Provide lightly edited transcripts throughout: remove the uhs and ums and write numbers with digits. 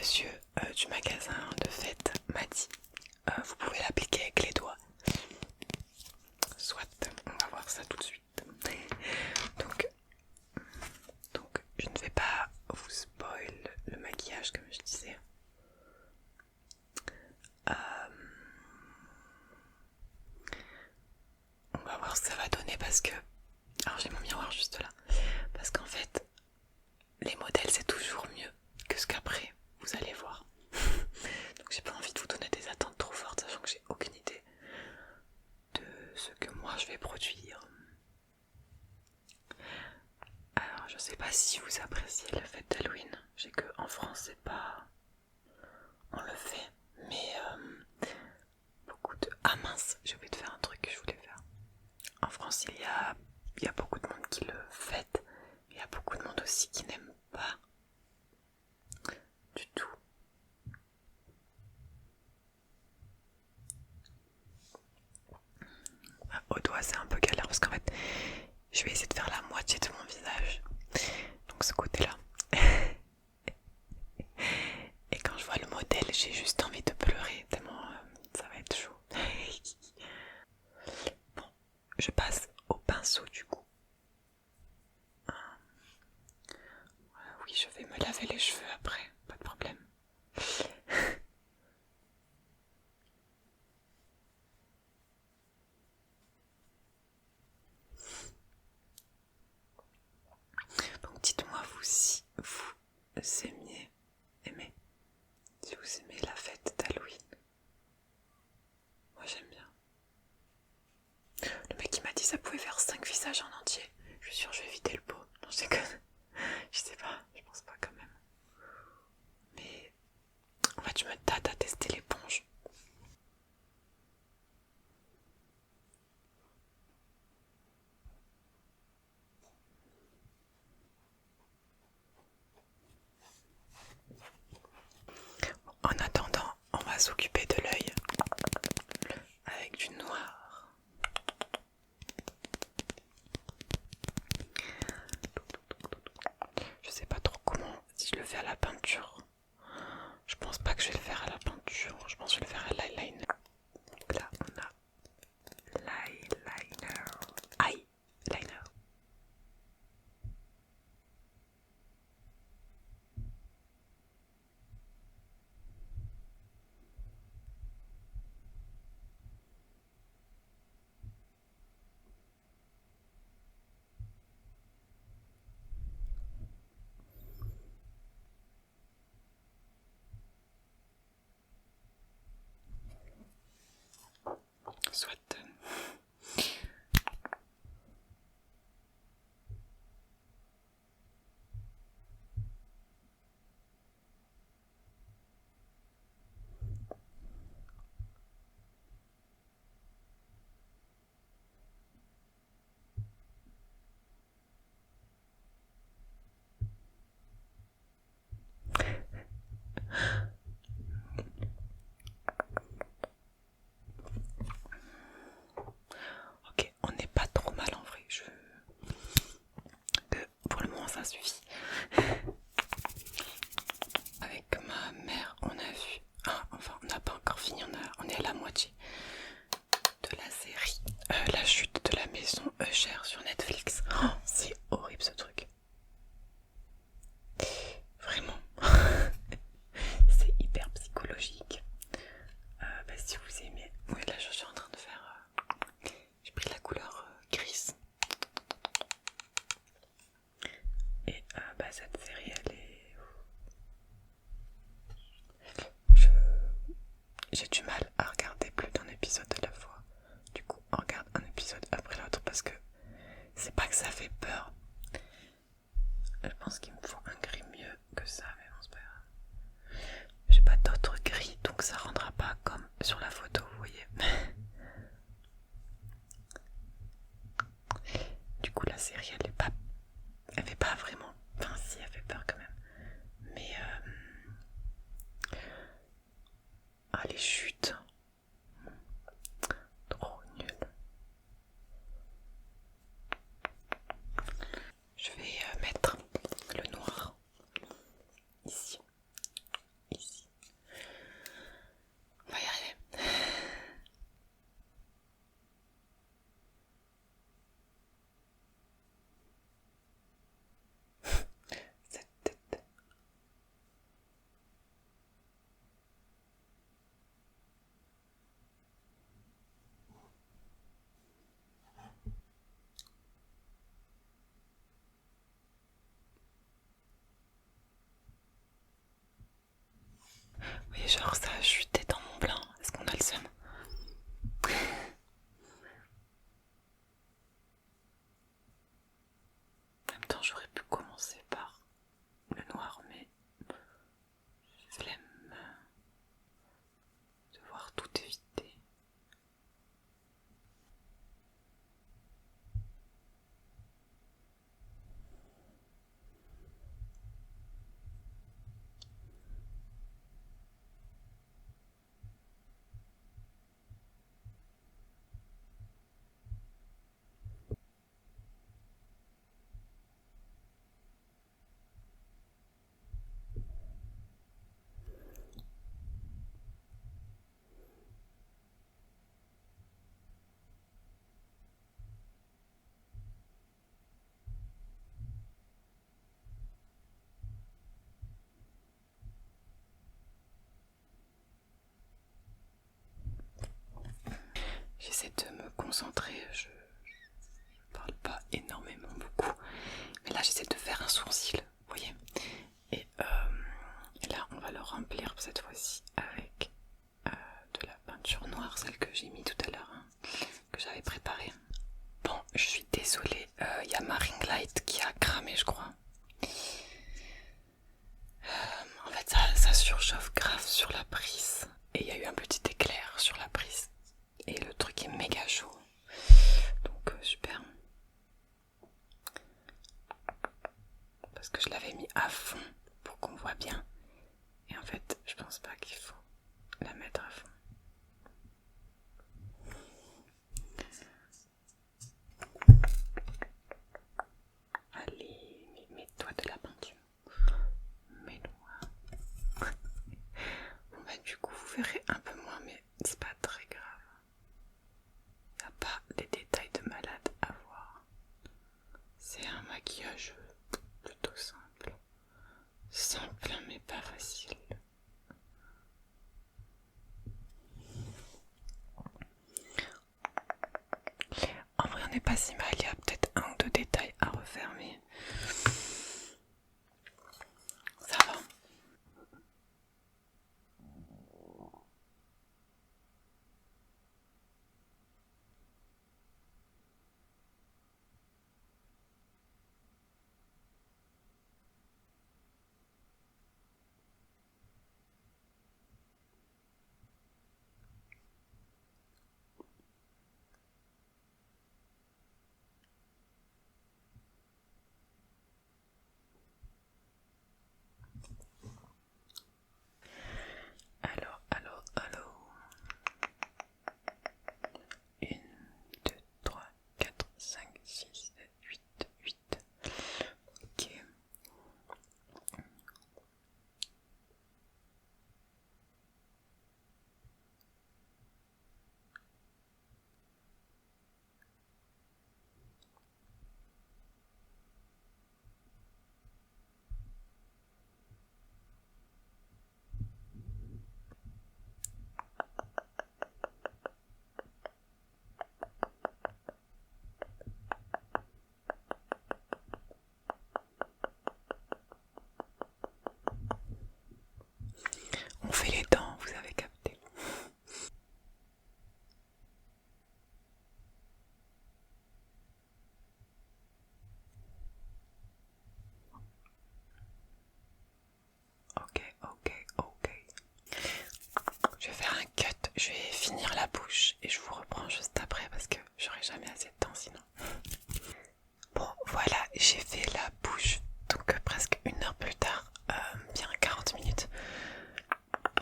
monsieur du magasin de fête m'a dit vous pouvez l'appliquer avec les doigts. Soit, on va voir ça tout de suite. Donc je ne vais pas vous spoil le maquillage comme je disais. On va voir ce que ça va donner parce que... Alors j'ai mon miroir juste là. Parce qu'en fait, les modèles c'est toujours mieux que ce qu'après vous allez voir. Donc j'ai pas envie de vous donner des attentes trop fortes sachant que j'ai aucune idée de ce que moi je vais produire. Alors je sais pas si vous appréciez la fête d'Halloween. Je sais qu'en France c'est pas... On le fait, mais beaucoup de... Ah mince, j'ai oublié de faire un truc que je voulais faire. En France il y a beaucoup de monde qui le fête. Il y a beaucoup de monde aussi qui n'aime pas du tout. Au doigt c'est un peu galère parce qu'en fait je vais essayer de faire la moitié de mon visage. Donc ce côté là. Et quand je vois le modèle j'ai juste envie de pleurer tellement ça va être chaud. Bon, je passe au pinceau du coup. Voilà, oui je vais me laver les cheveux après, pas de problème. Donc dites-moi vous si vous aimez, si vous aimez la fête d'Halloween. Moi j'aime bien. Le mec qui m'a dit ça pouvait faire 5 visages en entier. Je suis sûre que je vais éviter le pot. Non je déconne. Je sais pas, je pense pas quand même. Mais en fait je me tâte à tester l'éponge. En attendant, on va s'occuper de l'œil avec du noir. Je sais pas trop comment, si je le fais à la peinture. Je pense pas que je vais le faire à la peinture, je pense que je vais le faire à l'eyeliner. Donc là on a l'eyeliner. Eyeliner. Soit. Ok, on n'est pas trop mal en vrai. Pour le moment ça suffit. Avec ma mère on a vu... Ah, enfin on n'a pas encore fini, on est à la moitié de la série La chute de la maison Usher sur Netflix. Oh, c'est horrible ce truc. Vraiment. C'est hyper psychologique. Si vous aimez... Oui là je suis en train de faire... J'ai pris la couleur grise. Et cette série elle est... J'ai du mal à regarder plus d'un épisode à la fois. Du coup on regarde un épisode après l'autre parce que c'est pas que ça fait peur. Je pense qu'il me faut un gris mieux que ça, mais bon c'est pas grave. J'ai pas d'autres gris donc ça rendra pas comme sur la photo, vous voyez. Du coup la série elle fait pas vraiment... Enfin si, elle fait peur quand même. Mais les chutes, trop nul. Je vais mettre le noir ici. Et Oui, genre ça a chuté dans mon blanc. Est-ce qu'on a le seum? En même temps, j'aurais pu commencer par le noir, mais flemme de devoir tout éviter. J'essaie de me concentrer, je parle pas énormément beaucoup, mais là j'essaie de faire un sourcil, vous voyez. Et là on va le remplir cette fois-ci avec de la peinture noire, celle que j'ai mis tout à l'heure, hein, que j'avais préparée. Bon, je suis désolée, il y a ma ring light qui a cramé, je crois. En fait ça surchauffe grave sur la prise, et il y a eu un petit éclair sur la prise. Et le truc est méga chaud. Donc super. Parce que je l'avais mis à fond pour qu'on voit bien. Et en fait, je pense pas qu'il faut la mettre à fond. Allez, mets-toi de la peinture. Mets-moi. Bon bah du coup, vous verrez un peu moins, mais c'est pas très grave. Il n'y a pas des détails de malade à voir. C'est un maquillage plutôt simple. Simple mais pas facile. En vrai on n'est pas si mal, il y a peut-être un ou deux détails à refaire mais ça va. Alors. 1, 2, 3, 4, 5, 6, 7, 8, 8. Ok. On fait les dents, vous avez capté. Ok. Je vais faire un cut, je vais finir la bouche et je vous reprends juste après parce que j'aurai jamais assez de temps sinon. Bon voilà, j'ai fait la bouche, donc presque 1 heure plus tard, bien 40 minutes.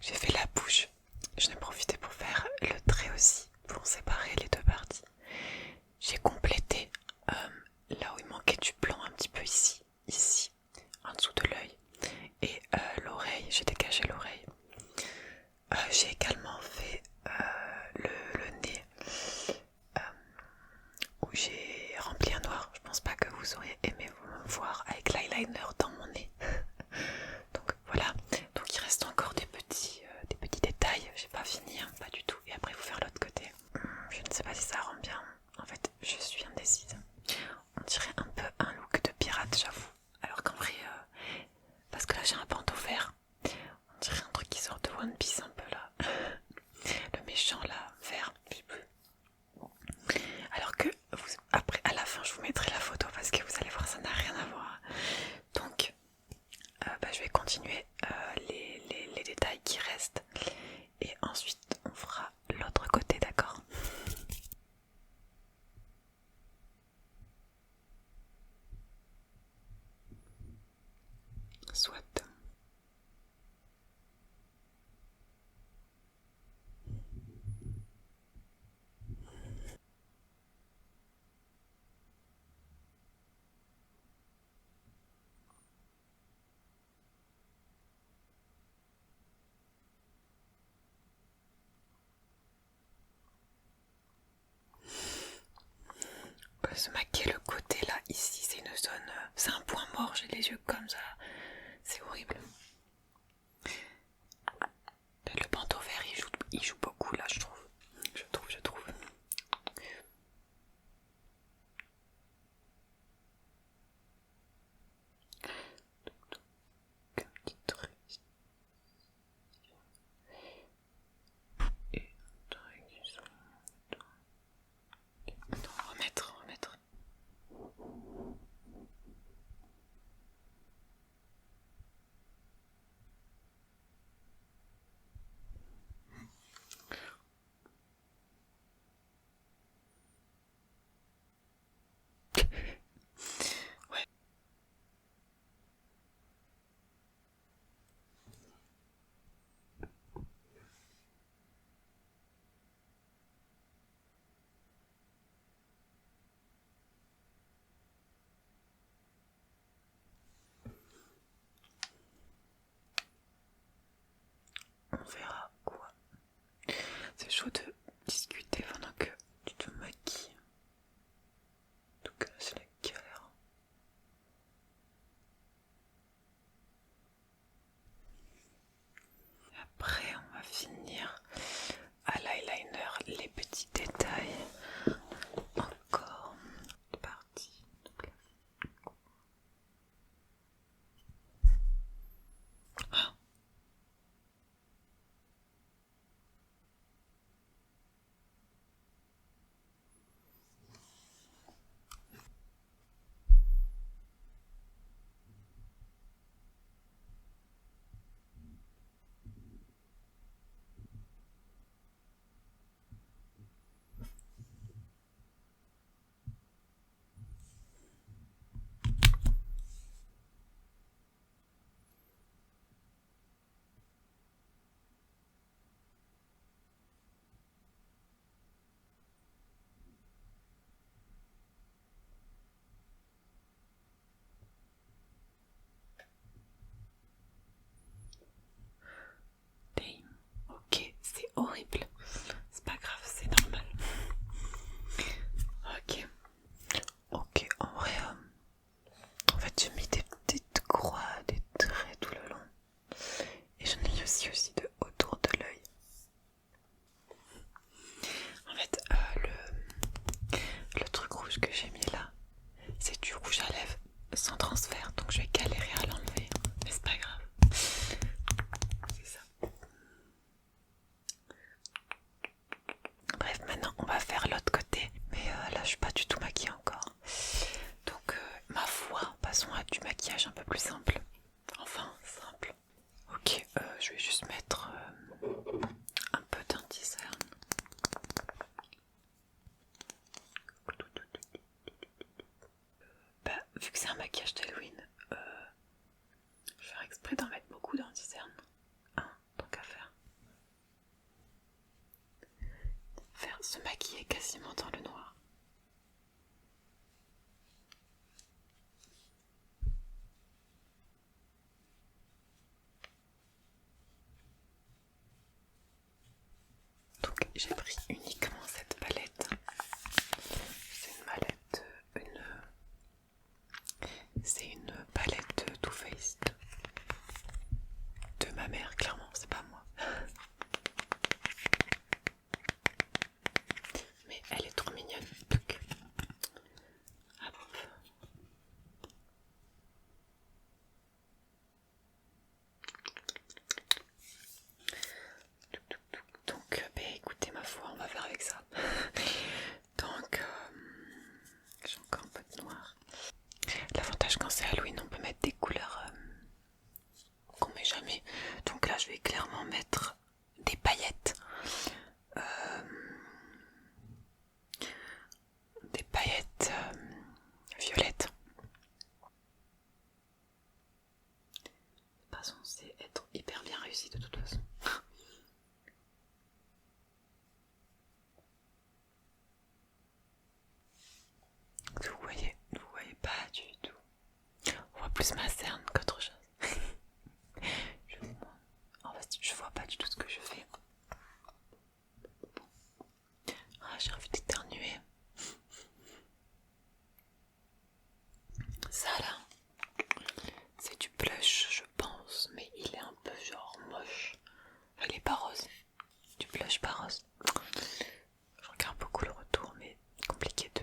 J'ai fait la bouche, j'en ai profité pour faire le trait aussi, pour séparer les deux parties. J'ai complété là où il manquait du blanc un petit peu ici, en dessous de l'œil. Et l'oreille, j'ai dégagé l'oreille. J'ai également fait le nez où j'ai rempli un noir. Je pense pas que vous auriez aimé me voir avec l'eyeliner dans mon nez. Donc voilà, donc il reste encore des petits détails. J'ai pas fini, hein, pas du tout. Et après, il faut faire l'autre côté. Je ne sais pas si ça rend bien. En fait, je suis indécise. On dirait un peu un look de pirate, j'avoue. Alors qu'en vrai, parce que là j'ai un bandeau vert, on dirait un truc qui sort de One parce que vous allez voir, ça n'a rien à voir. Donc, je vais continuer les détails qui restent et ensuite on fera l'autre côté, d'accord? Soit. Se maquiller le côté là, ici, c'est une zone, c'est un point mort, j'ai les yeux comme ça, c'est horrible. Le bandeau vert il joue beaucoup là, je trouve. Je trouve. Un petit truc. Et un truc. Attends, remettre. Ouais. On verra quoi. C'est chaud de discuter pendant que tu te maquilles. En tout cas, c'est la galère. Après, on va finir à l'eyeliner les petits détails. Encore. C'est parti. Ah. Ok, c'est horrible. C'est pas grave, c'est normal. Ok. Ok, en vrai, en fait j'ai mis des petites croix, des traits tout le long. Et j'en ai mis aussi de autour de l'œil. En fait, le truc rouge que j'ai mis là, c'est du rouge à lèvres sans transfert. Donc je vais galérer à l'enlever. Mais c'est pas grave. C'est ça. Bref, maintenant on va faire l'autre côté. Mais là je suis pas du tout maquillée encore. Donc ma foi, passons à du maquillage un peu plus simple. Enfin, simple. Ok, je vais juste mettre un peu d'anti-cerne. Vu que c'est un maquillage d'Halloween, je vais faire exprès d'en mettre beaucoup d'anti-cerne. Tant qu'à faire. Faire se maquiller quasiment dans le noir. Donc j'ai pris uniquement cette palette. C'est une palette, c'est une palette Too Faced de ma mère, clairement, c'est pas moi. Mais elle est trop mignonne. Donc, hop. Donc, écoutez, ma foi, on va faire réussi de toute façon. Vous voyez pas du tout. On voit plus ma cerne qu'autre chose. En fait, je vois pas du tout ce que je fais. Ah, j'ai envie d'éternuer. Ça là, c'est du blush, je pense, mais il est un peu genre moche. Enfin, il est pas rose. Du blush pas rose. Je regarde beaucoup le retour, mais compliqué de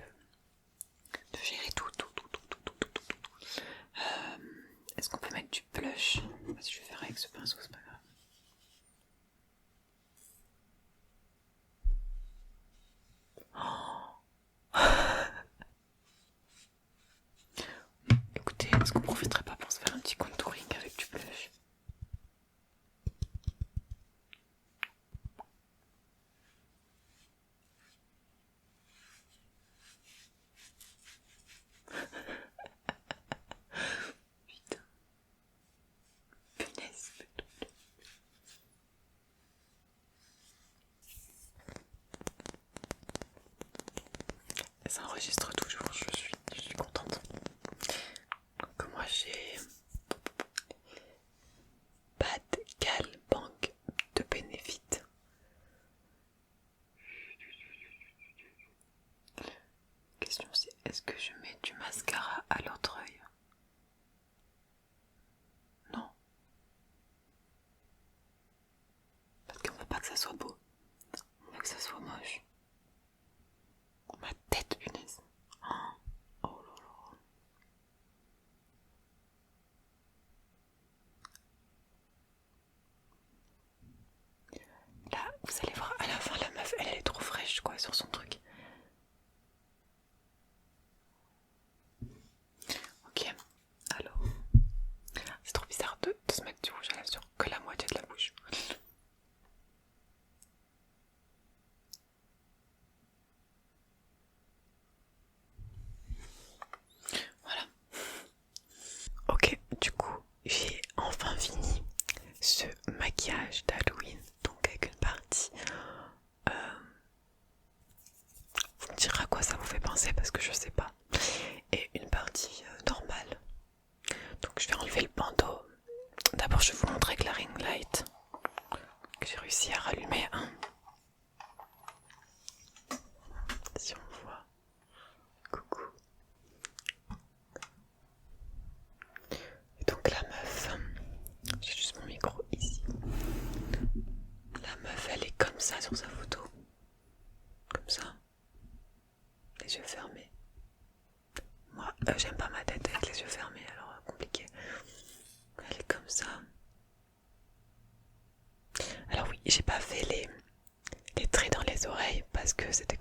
gérer tout. Est-ce qu'on peut mettre du blush? Vas-y, je vais faire avec ce pinceau, c'est pas grave. Écoutez, est-ce qu'on profiterait pas pour se faire un petit contouring avec du blush? Putain. Punaise. Ça enregistre toujours, je suis contente. Donc moi j'ai Bad Bank de Benefit. Question c'est, est-ce que je mets du mascara à l'autre œil? Non. Parce qu'on veut pas que ça soit beau. On veut que ça soit moche. Ma tête, punaise. Oh là là. Là, vous allez voir, à la fin, la meuf, elle est trop fraîche, quoi, sur son truc. Ok, alors. C'est trop bizarre de se mettre du rouge à lèvres sur que la moitié de la bouche. Voilà. Ok, du coup, j'ai enfin fini ce maquillage d'Halloween, donc avec une partie. Vous me direz à quoi ça vous fait penser parce que je sais pas. Et une partie normale. Donc je vais enlever le bandeau. D'abord je vais vous montrer avec la ring light que j'ai réussi à rallumer. Si on voit. Coucou. Et donc la meuf, j'ai juste mon micro ici. La meuf elle est comme ça sur sa photo. Comme ça. Les yeux fermés. Moi j'aime pas ma tête avec les yeux fermés, alors compliqué. Elle est comme ça. Alors oui, j'ai pas fait les traits dans les oreilles parce que c'était